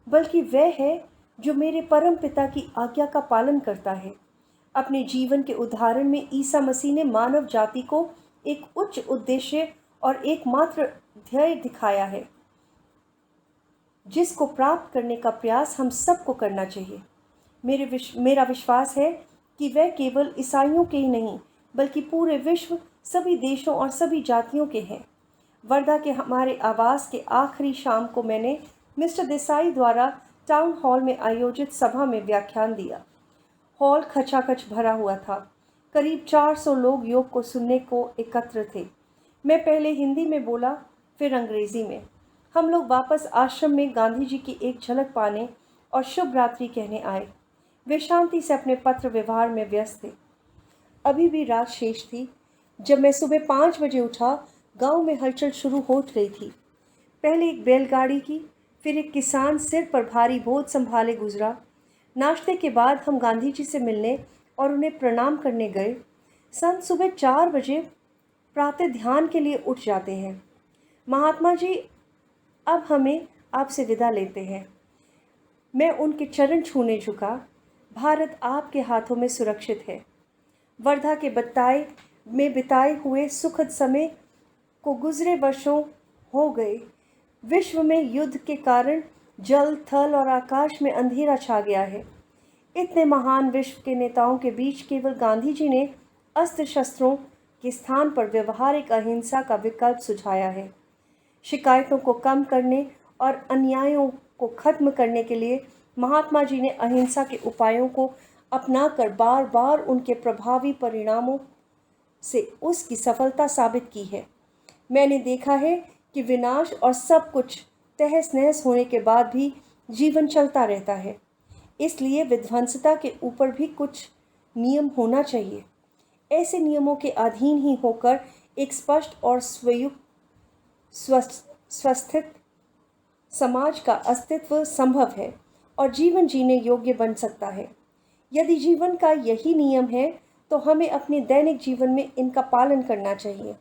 बल्कि वह है जो मेरे परम पिता की आज्ञा का पालन करता है। अपने जीवन के उदाहरण में ईसा मसीह ने मानव जाति को एक उच्च उद्देश्य और एकमात्र ध्येय दिखाया है, जिसको प्राप्त करने का प्रयास हम सबको करना चाहिए। मेरा विश्वास है कि वह केवल ईसाइयों के ही नहीं, बल्कि पूरे विश्व, सभी देशों और सभी जातियों के हैं। वर्धा के हमारे आवास के आखिरी शाम को मैंने मिस्टर देसाई द्वारा टाउन हॉल में आयोजित सभा में व्याख्यान दिया। हॉल खचाखच भरा हुआ था। करीब 400 लोग योग को सुनने को एकत्र थे। मैं पहले हिंदी में बोला, फिर अंग्रेजी में। हम लोग वापस आश्रम में गांधी जी की एक झलक पाने और शुभ रात्रि कहने आए। वे शांति से अपने पत्र व्यवहार में व्यस्त थे। अभी भी रात शेष थी। जब मैं सुबह 5 बजे उठा, गांव में हलचल शुरू हो गई थी। पहले एक बैलगाड़ी की, फिर एक किसान सिर पर भारी बोझ संभाले गुजरा। नाश्ते के बाद हम गांधी जी से मिलने और उन्हें प्रणाम करने गए। संत सुबह 4 बजे प्रातः ध्यान के लिए उठ जाते हैं। महात्मा जी, अब हमें आपसे विदा लेते हैं। मैं उनके चरण छूने झुका। भारत आपके हाथों में सुरक्षित है। वर्धा के बिताए हुए सुखद समय को गुजरे वर्षों हो गए। विश्व में युद्ध के कारण जल, थल और आकाश में अंधेरा छा गया है। इतने महान विश्व के नेताओं के बीच केवल गांधी जी ने अस्त्र शस्त्रों के स्थान पर व्यवहारिक अहिंसा का विकल्प सुझाया है। शिकायतों को कम करने और अन्यायों को खत्म करने के लिए महात्मा जी ने अहिंसा के उपायों को अपनाकर बार बार उनके प्रभावी परिणामों से उसकी सफलता साबित की है। मैंने देखा है कि विनाश और सब कुछ तहस नहस होने के बाद भी जीवन चलता रहता है। इसलिए विध्वंसता के ऊपर भी कुछ नियम होना चाहिए। ऐसे नियमों के अधीन ही होकर एक स्पष्ट और स्वस्थित समाज का अस्तित्व संभव है और जीवन जीने योग्य बन सकता है। यदि जीवन का यही नियम है तो हमें अपने दैनिक जीवन में इनका पालन करना चाहिए।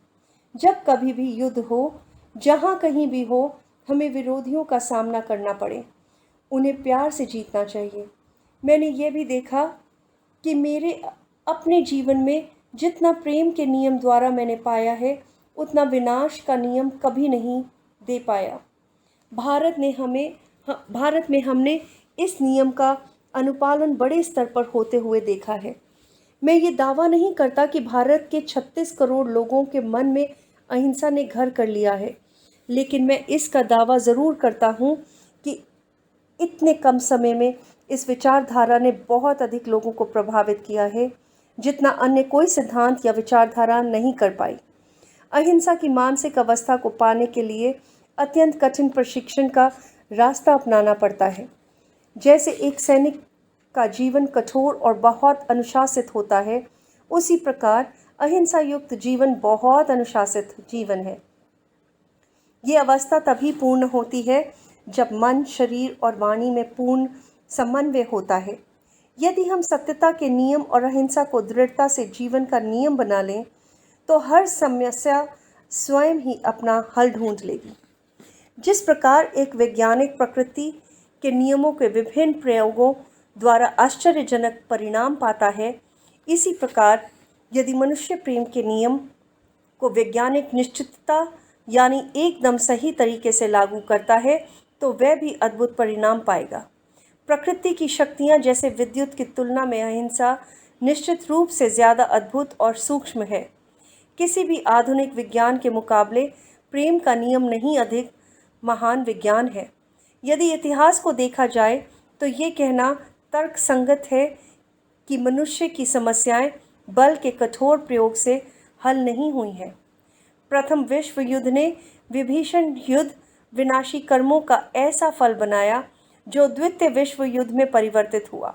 जब कभी भी युद्ध हो, जहाँ कहीं भी हो, हमें विरोधियों का सामना करना पड़े, उन्हें प्यार से जीतना चाहिए। मैंने ये भी देखा कि मेरे अपने जीवन में जितना प्रेम के नियम द्वारा मैंने पाया है, उतना विनाश का नियम कभी नहीं दे पाया। भारत में हमने इस नियम का अनुपालन बड़े स्तर पर होते हुए देखा है। मैं ये दावा नहीं करता कि भारत के 36 करोड़ लोगों के मन में अहिंसा ने घर कर लिया है, लेकिन मैं इसका दावा ज़रूर करता हूँ कि इतने कम समय में इस विचारधारा ने बहुत अधिक लोगों को प्रभावित किया है, जितना अन्य कोई सिद्धांत या विचारधारा नहीं कर पाई। अहिंसा की मानसिक अवस्था को पाने के लिए अत्यंत कठिन प्रशिक्षण का रास्ता अपनाना पड़ता है। जैसे एक सैनिक का जीवन कठोर और बहुत अनुशासित होता है, उसी प्रकार अहिंसा युक्त जीवन बहुत अनुशासित जीवन है। ये अवस्था तभी पूर्ण होती है जब मन, शरीर और वाणी में पूर्ण समन्वय होता है। यदि हम सत्यता के नियम और अहिंसा को दृढ़ता से जीवन का नियम बना लें, तो हर समस्या स्वयं ही अपना हल ढूंढ लेगी। जिस प्रकार एक वैज्ञानिक प्रकृति के नियमों के विभिन्न प्रयोगों द्वारा आश्चर्यजनक परिणाम पाता है, इसी प्रकार यदि मनुष्य प्रेम के नियम को वैज्ञानिक निश्चितता यानी एकदम सही तरीके से लागू करता है तो वह भी अद्भुत परिणाम पाएगा। प्रकृति की शक्तियाँ जैसे विद्युत की तुलना में अहिंसा निश्चित रूप से ज़्यादा अद्भुत और सूक्ष्म है। किसी भी आधुनिक विज्ञान के मुकाबले प्रेम का नियम नहीं अधिक महान विज्ञान है। यदि इतिहास को देखा जाए तो ये कहना तर्कसंगत है कि मनुष्य की समस्याएं बल के कठोर प्रयोग से हल नहीं हुई हैं। प्रथम विश्व युद्ध ने विभीषण युद्ध विनाशी कर्मों का ऐसा फल बनाया जो द्वितीय विश्व युद्ध में परिवर्तित हुआ।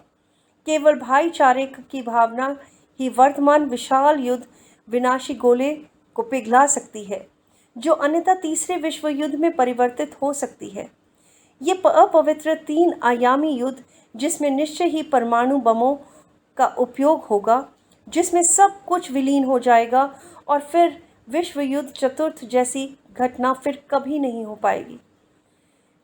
केवल भाईचारे की भावना ही वर्तमान विशाल युद्ध विनाशी गोले को पिघला सकती है, जो अन्यथा तीसरे विश्व युद्ध में परिवर्तित हो सकती है। ये अपवित्र 3 आयामी युद्ध जिसमें निश्चय ही परमाणु बमों का उपयोग होगा, जिसमें सब कुछ विलीन हो जाएगा और फिर विश्व युद्ध चतुर्थ जैसी घटना फिर कभी नहीं हो पाएगी।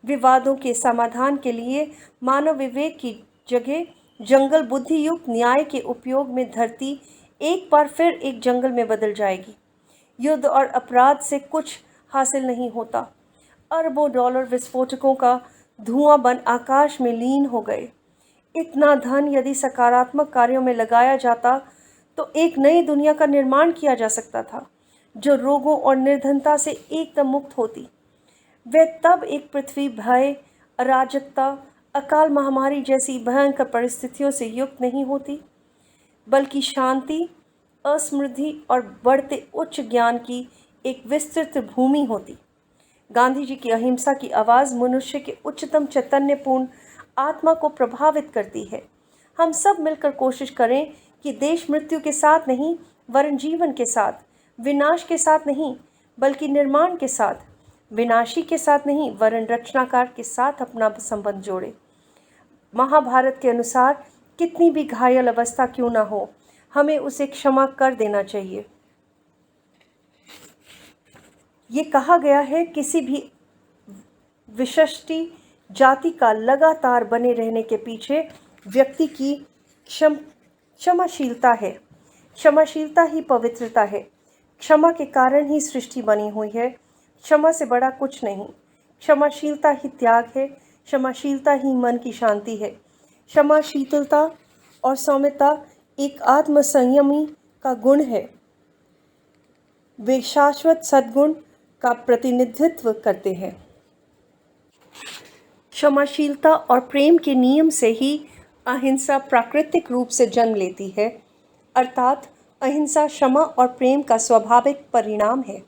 विवादों के समाधान के लिए मानव विवेक की जगह जंगल बुद्धि युक्त न्याय के उपयोग में धरती एक बार फिर एक जंगल में बदल जाएगी। युद्ध और अपराध से कुछ हासिल नहीं होता। अरबों डॉलर विस्फोटकों का धुआं बन आकाश में लीन हो गए। इतना धन यदि सकारात्मक कार्यों में लगाया जाता तो एक नई दुनिया का निर्माण किया जा सकता था, जो रोगों और निर्धनता से एकदम मुक्त होती। वह तब एक पृथ्वी भय, अराजकता, अकाल महामारी जैसी भयंकर परिस्थितियों से युक्त नहीं होती, बल्कि शांति, असमृद्धि और बढ़ते उच्च ज्ञान की एक विस्तृत भूमि होती। गांधी जी की अहिंसा की आवाज़ मनुष्य के उच्चतम चैतन्यपूर्ण आत्मा को प्रभावित करती है। हम सब मिलकर कोशिश करें कि देश मृत्यु के साथ नहीं वरन जीवन के साथ, विनाश के साथ नहीं बल्कि निर्माण के साथ, विनाशी के साथ नहीं वरन रचनाकार के साथ अपना संबंध जोड़े। महाभारत के अनुसार कितनी भी घायल अवस्था क्यों ना हो, हमें उसे क्षमा कर देना चाहिए। ये कहा गया है, किसी भी विशिष्ट जाति का लगातार बने रहने के पीछे व्यक्ति की क्षमाशीलता है। क्षमाशीलता ही पवित्रता है। क्षमा के कारण ही सृष्टि बनी हुई है। क्षमा से बड़ा कुछ नहीं। क्षमाशीलता ही त्याग है। क्षमाशीलता ही मन की शांति है। क्षमाशीलता और सौम्यता एक आत्मसंयमी का गुण है। वे शाश्वत सद्गुण का प्रतिनिधित्व करते हैं। क्षमाशीलता और प्रेम के नियम से ही अहिंसा प्राकृतिक रूप से जन्म लेती है, अर्थात अहिंसा क्षमा और प्रेम का स्वाभाविक परिणाम है।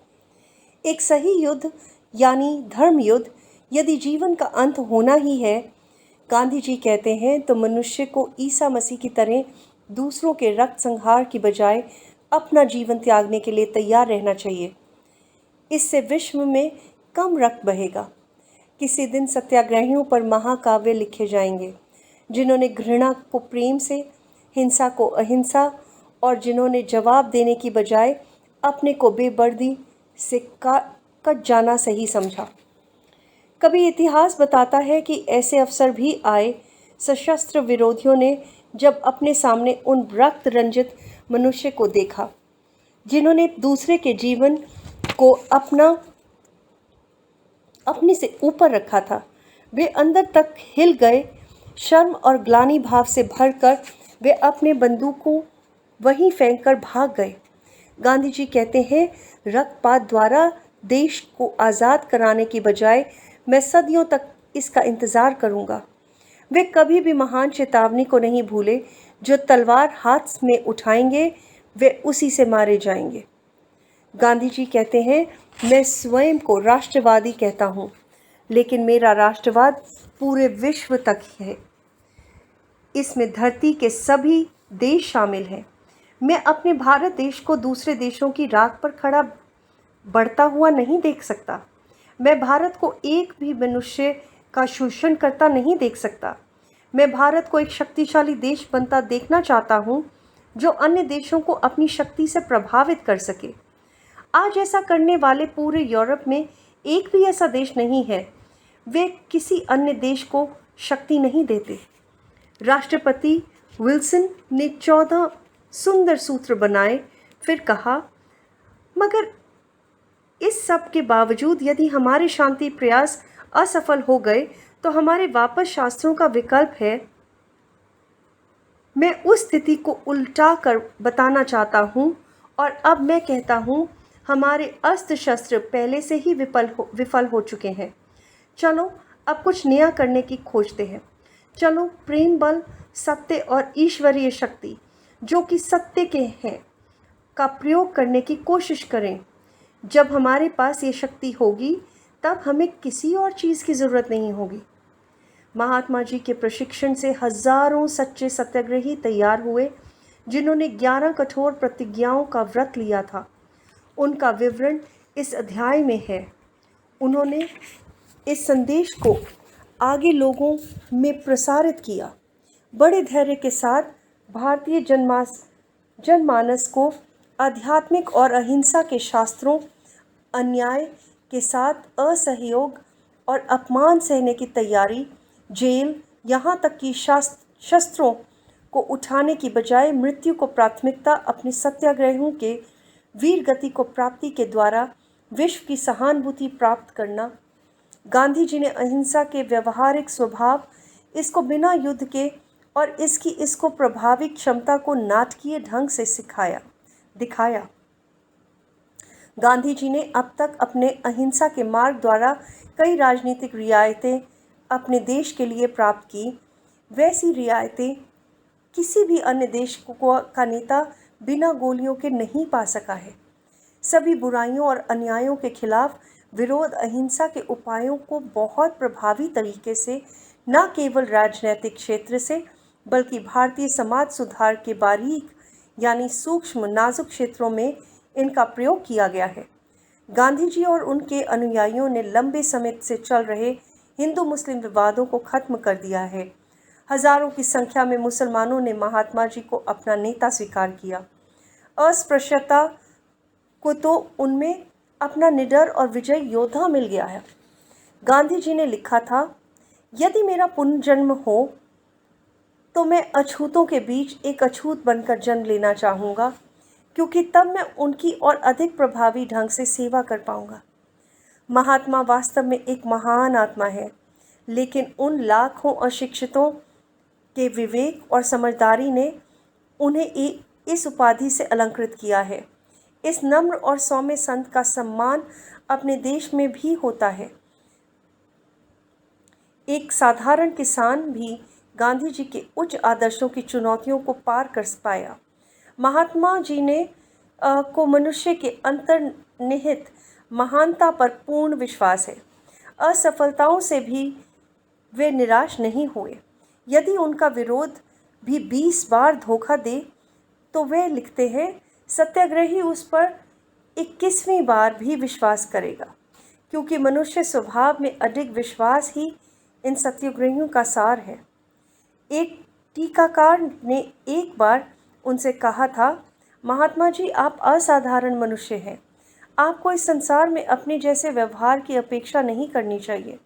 एक सही युद्ध यानी धर्म युद्ध यदि जीवन का अंत होना ही है, गांधी जी कहते हैं, तो मनुष्य को ईसा मसीह की तरह दूसरों के रक्त संहार की बजाय अपना जीवन त्यागने के लिए तैयार रहना चाहिए। इससे विश्व में कम रक्त बहेगा। किसी दिन सत्याग्रहियों पर महाकाव्य लिखे जाएंगे, जिन्होंने घृणा को प्रेम से, हिंसा को अहिंसा और जिन्होंने जवाब देने की बजाय अपने को बेदर्दी से कट जाना सही समझा। कभी इतिहास बताता है कि ऐसे अवसर भी आए सशस्त्र विरोधियों ने जब अपने सामने उन रक्त रंजित मनुष्य को देखा जिन्होंने दूसरे के जीवन को अपने से ऊपर रखा था। वे अंदर तक हिल गए। शर्म और ग्लानि भाव से भरकर वे अपने बंदूक को वहीं फेंककर भाग गए। गांधी जी कहते हैं, रक्तपात द्वारा देश को आज़ाद कराने की बजाय मैं सदियों तक इसका इंतज़ार करूंगा। वे कभी भी महान चेतावनी को नहीं भूले, जो तलवार हाथ में उठाएंगे वे उसी से मारे जाएंगे। गांधी जी कहते हैं, मैं स्वयं को राष्ट्रवादी कहता हूँ, लेकिन मेरा राष्ट्रवाद पूरे विश्व तक है। इसमें धरती के सभी देश शामिल हैं। मैं अपने भारत देश को दूसरे देशों की राख पर खड़ा बढ़ता हुआ नहीं देख सकता। मैं भारत को एक भी मनुष्य का शोषण करता नहीं देख सकता। मैं भारत को एक शक्तिशाली देश बनता देखना चाहता हूँ, जो अन्य देशों को अपनी शक्ति से प्रभावित कर सके। आज ऐसा करने वाले पूरे यूरोप में एक भी ऐसा देश नहीं है। वे किसी अन्य देश को शक्ति नहीं देते। राष्ट्रपति विल्सन ने 14 सुंदर सूत्र बनाए, फिर कहा, मगर इस सब के बावजूद यदि हमारे शांति प्रयास असफल हो गए तो हमारे वापस शास्त्रों का विकल्प है। मैं उस स्थिति को उल्टा कर बताना चाहता हूँ और अब मैं कहता हूँ हमारे अस्त्र शस्त्र पहले से ही विफल हो चुके हैं। चलो अब कुछ नया करने की खोजते हैं। चलो प्रेम बल, सत्य और ईश्वरीय शक्ति जो कि सत्य के हैं का प्रयोग करने की कोशिश करें। जब हमारे पास ये शक्ति होगी तब हमें किसी और चीज़ की ज़रूरत नहीं होगी। महात्मा जी के प्रशिक्षण से हजारों सच्चे सत्याग्रही तैयार हुए जिन्होंने 11 कठोर प्रतिज्ञाओं का व्रत लिया था। उनका विवरण इस अध्याय में है। उन्होंने इस संदेश को आगे लोगों में प्रसारित किया। बड़े धैर्य के साथ भारतीय जनमानस को आध्यात्मिक और अहिंसा के शास्त्रों, अन्याय के साथ असहयोग और अपमान सहने की तैयारी, जेल, यहाँ तक कि शस्त्रों को उठाने की बजाय मृत्यु को प्राथमिकता, अपने सत्याग्रहों के वीर गति को प्राप्ति के द्वारा विश्व की सहानुभूति प्राप्त करना। गांधी जी ने अहिंसा के व्यवहारिक स्वभाव, इसको बिना युद्ध के और इसको प्रभावी क्षमता को नाटकीय ढंग से दिखाया। गांधी जी ने अब तक अपने अहिंसा के मार्ग द्वारा कई राजनीतिक रियायतें अपने देश के लिए प्राप्त की। वैसी रियायतें किसी भी अन्य देश का नेता बिना गोलियों के नहीं पा सका है। सभी बुराइयों और अन्यायों के खिलाफ विरोध अहिंसा के उपायों को बहुत प्रभावी तरीके से न केवल राजनीतिक क्षेत्र से बल्कि भारतीय समाज सुधार के बारीक यानी सूक्ष्म नाजुक क्षेत्रों में इनका प्रयोग किया गया है। गांधी जी और उनके अनुयायियों ने लंबे समय से चल रहे हिंदू मुस्लिम विवादों को खत्म कर दिया है। हजारों की संख्या में मुसलमानों ने महात्मा जी को अपना नेता स्वीकार किया। अस्पृश्यता को तो उनमें अपना निडर और विजयी योद्धा मिल गया है। गांधी जी ने लिखा था, यदि मेरा पुनर्जन्म हो तो मैं अछूतों के बीच एक अछूत बनकर जन्म लेना चाहूँगा, क्योंकि तब मैं उनकी और अधिक प्रभावी ढंग से सेवा कर पाऊँगा। महात्मा वास्तव में एक महान आत्मा है, लेकिन उन लाखों अशिक्षितों के विवेक और समझदारी ने उन्हें इस उपाधि से अलंकृत किया है। इस नम्र और सौम्य संत का सम्मान अपने देश में भी होता है। एक साधारण किसान भी गांधी जी के उच्च आदर्शों की चुनौतियों को पार कर पाया। महात्मा जी ने को मनुष्य के अंतर्निहित महानता पर पूर्ण विश्वास है। असफलताओं से भी वे निराश नहीं हुए। यदि उनका विरोध भी 20 बार धोखा दे तो वे लिखते हैं, सत्याग्रही उस पर 21वीं बार भी विश्वास करेगा, क्योंकि मनुष्य स्वभाव में अडिग विश्वास ही इन सत्याग्रहियों का सार है। एक टीकाकार ने एक बार उनसे कहा था, महात्मा जी आप असाधारण मनुष्य हैं, आपको इस संसार में अपने जैसे व्यवहार की अपेक्षा नहीं करनी चाहिए।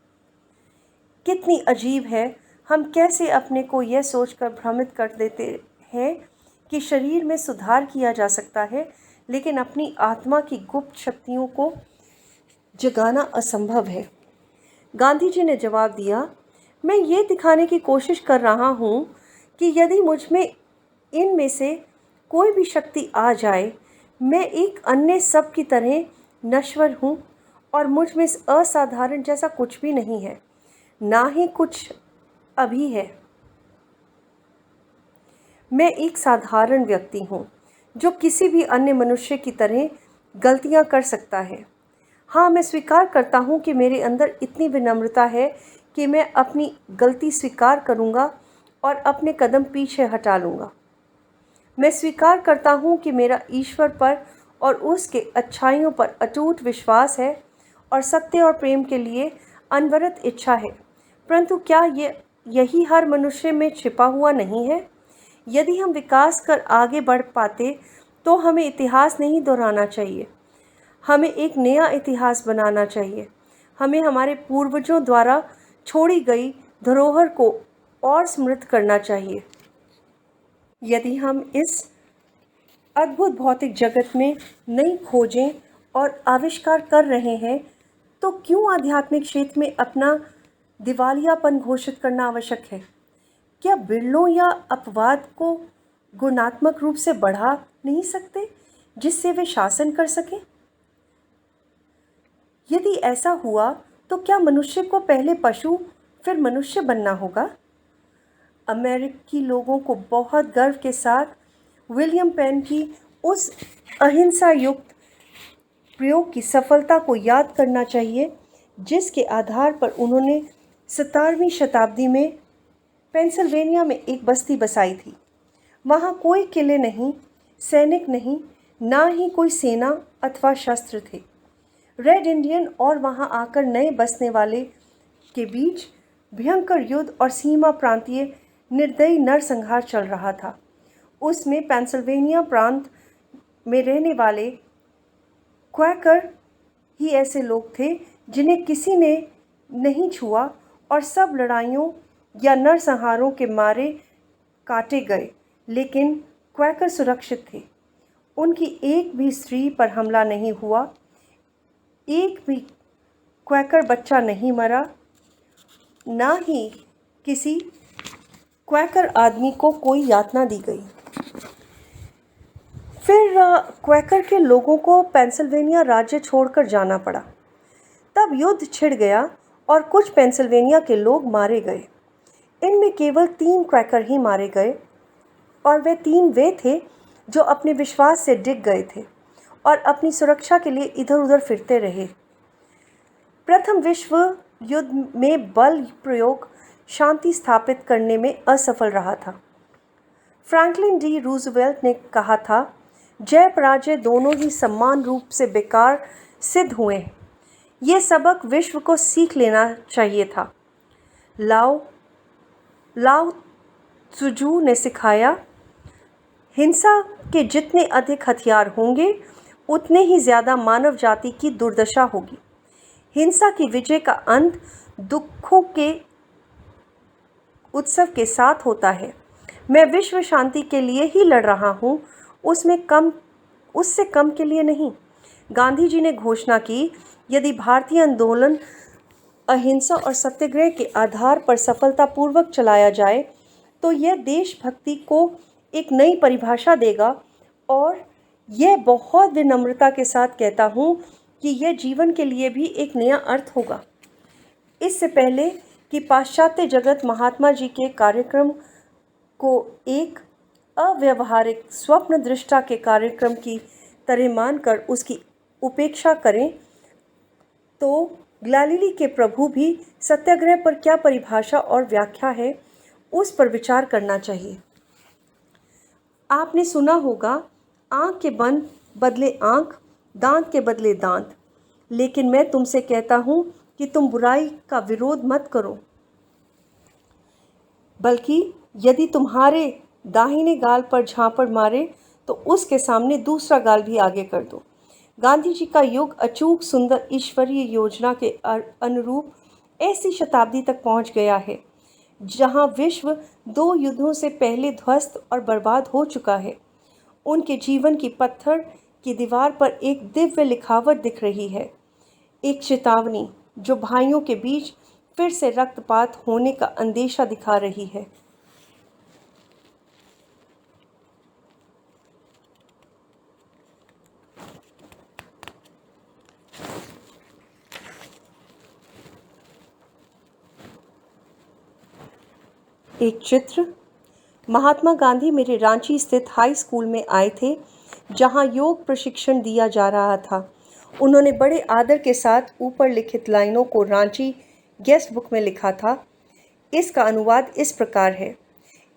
कितनी अजीब है, हम कैसे अपने को यह सोचकर भ्रमित कर देते हैं कि शरीर में सुधार किया जा सकता है, लेकिन अपनी आत्मा की गुप्त शक्तियों को जगाना असंभव है। गांधी जी ने जवाब दिया, मैं ये दिखाने की कोशिश कर रहा हूँ कि यदि मुझ में इनमें से कोई भी शक्ति आ जाए, मैं एक अन्य सब की तरह नश्वर हूँ और मुझ में असाधारण जैसा कुछ भी नहीं है, ना ही कुछ अभी है। मैं एक साधारण व्यक्ति हूँ जो किसी भी अन्य मनुष्य की तरह गलतियाँ कर सकता है। हाँ, मैं स्वीकार करता हूँ कि मेरे अंदर इतनी विनम्रता है कि मैं अपनी गलती स्वीकार करूँगा और अपने कदम पीछे हटा लूँगा। मैं स्वीकार करता हूँ कि मेरा ईश्वर पर और उसके अच्छाइयों पर अटूट विश्वास है और सत्य और प्रेम के लिए अनवरत इच्छा है। परंतु क्या यही हर मनुष्य में छिपा हुआ नहीं है? यदि हम विकास कर आगे बढ़ पाते तो हमें इतिहास नहीं दोहराना चाहिए, हमें एक नया इतिहास बनाना चाहिए। हमें हमारे पूर्वजों द्वारा छोड़ी गई धरोहर को और समृद्ध करना चाहिए। यदि हम इस अद्भुत भौतिक जगत में नई खोजें और आविष्कार कर रहे हैं, तो क्यों आध्यात्मिक क्षेत्र में अपना दिवालियापन घोषित करना आवश्यक है? क्या बिरलों या अपवाद को गुणात्मक रूप से बढ़ा नहीं सकते जिससे वे शासन कर सकें? यदि ऐसा हुआ तो क्या मनुष्य को पहले पशु फिर मनुष्य बनना होगा? अमेरिकी लोगों को बहुत गर्व के साथ विलियम पेन की उस अहिंसा युक्त प्रयोग की सफलता को याद करना चाहिए, जिसके आधार पर उन्होंने 17वीं शताब्दी में पेंसिल्वेनिया में एक बस्ती बसाई थी। वहाँ कोई किले नहीं, सैनिक नहीं, ना ही कोई सेना अथवा शस्त्र थे। रेड इंडियन और वहाँ आकर नए बसने वाले के बीच भयंकर युद्ध और सीमा प्रांतीय निर्दयी नरसंहार चल रहा था। उसमें पेंसिल्वेनिया प्रांत में रहने वाले क्वैकर ही ऐसे लोग थे जिन्हें किसी ने नहीं छुआ और सब लड़ाइयों या नरसंहारों के मारे काटे गए, लेकिन क्वैकर सुरक्षित थे। उनकी एक भी स्त्री पर हमला नहीं हुआ, एक भी क्वैकर बच्चा नहीं मरा, ना ही किसी क्वैकर आदमी को कोई यातना दी गई। फिर क्वैकर के लोगों को पेंसिल्वेनिया राज्य छोड़कर जाना पड़ा। तब युद्ध छिड़ गया और कुछ पेंसिल्वेनिया के लोग मारे गए। इनमें केवल 3 क्वैकर ही मारे गए, और वे 3 वे थे जो अपने विश्वास से डिग गए थे और अपनी सुरक्षा के लिए इधर उधर फिरते रहे। प्रथम विश्व युद्ध में बल प्रयोग शांति स्थापित करने में असफल रहा था। फ्रैंकलिन डी रूजवेल्ट ने कहा था, जय पराजय दोनों ही समान रूप से बेकार सिद्ध हुए हैं। ये सबक विश्व को सीख लेना चाहिए था। लाओ त्सुजू ने सिखाया, हिंसा के जितने अधिक हथियार होंगे उतने ही ज़्यादा मानव जाति की दुर्दशा होगी। हिंसा की विजय का अंत दुखों के उत्सव के साथ होता है। मैं विश्व शांति के लिए ही लड़ रहा हूँ, उससे कम के लिए नहीं। गांधी जी ने घोषणा की, यदि भारतीय आंदोलन अहिंसा और सत्याग्रह के आधार पर सफलतापूर्वक चलाया जाए तो यह देशभक्ति को एक नई परिभाषा देगा, और यह बहुत विनम्रता के साथ कहता हूँ कि यह जीवन के लिए भी एक नया अर्थ होगा। इससे पहले कि पाश्चात्य जगत महात्मा जी के कार्यक्रम को एक अव्यावहारिक स्वप्न दृष्टा के कार्यक्रम की तरह मानकर उसकी उपेक्षा करें, तो ग्यालीली के प्रभु भी सत्याग्रह पर क्या परिभाषा और व्याख्या है, उस पर विचार करना चाहिए। आपने सुना होगा, आँख के बदले आँख, दांत के बदले दांत। लेकिन मैं तुमसे कहता हूँ कि तुम बुराई का विरोध मत करो, बल्कि यदि तुम्हारे दाहिने गाल पर झापड़ मारे तो उसके सामने दूसरा गाल भी आगे कर दो। गांधी जी का युग अचूक सुंदर ईश्वरीय योजना के अनुरूप ऐसी शताब्दी तक पहुंच गया है जहां विश्व 2 युद्धों से पहले ध्वस्त और बर्बाद हो चुका है। उनके जीवन की पत्थर की दीवार पर एक दिव्य लिखावट दिख रही है, एक चेतावनी जो भाइयों के बीच फिर से रक्तपात होने का अंदेशा दिखा रही है। एक चित्र। महात्मा गांधी मेरे रांची स्थित हाई स्कूल में आए थे, जहां योग प्रशिक्षण दिया जा रहा था। उन्होंने बड़े आदर के साथ ऊपर लिखित लाइनों को रांची गेस्ट बुक में लिखा था। इसका अनुवाद इस प्रकार है,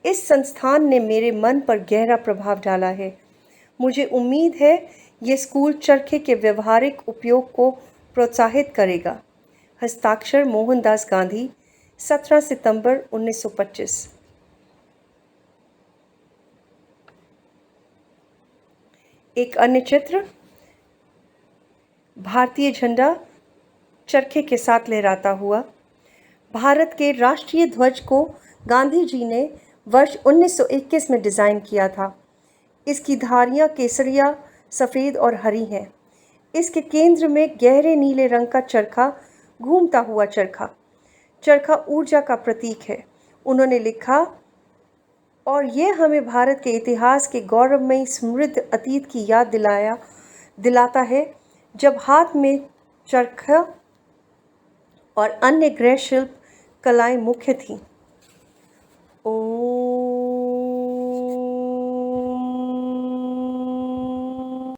इस संस्थान ने मेरे मन पर गहरा प्रभाव डाला है। मुझे उम्मीद है ये स्कूल चरखे के व्यवहारिक उपयोग को प्रोत्साहित करेगा। हस्ताक्षर मोहनदास गांधी, 17 सितंबर 1925। एक अन्य चित्र। भारतीय झंडा चरखे के साथ लहराता हुआ। भारत के राष्ट्रीय ध्वज को गांधी जी ने वर्ष 1921 में डिज़ाइन किया था। इसकी धारियाँ केसरिया, सफ़ेद और हरी हैं। इसके केंद्र में गहरे नीले रंग का चरखा, घूमता हुआ चरखा। चरखा ऊर्जा का प्रतीक है, उन्होंने लिखा, और ये हमें भारत के इतिहास के गौरवमयी समृद्ध अतीत की याद दिलाता है, जब हाथ में चरखा और अन्य गृह शिल्प कलाएं मुख्य थीं।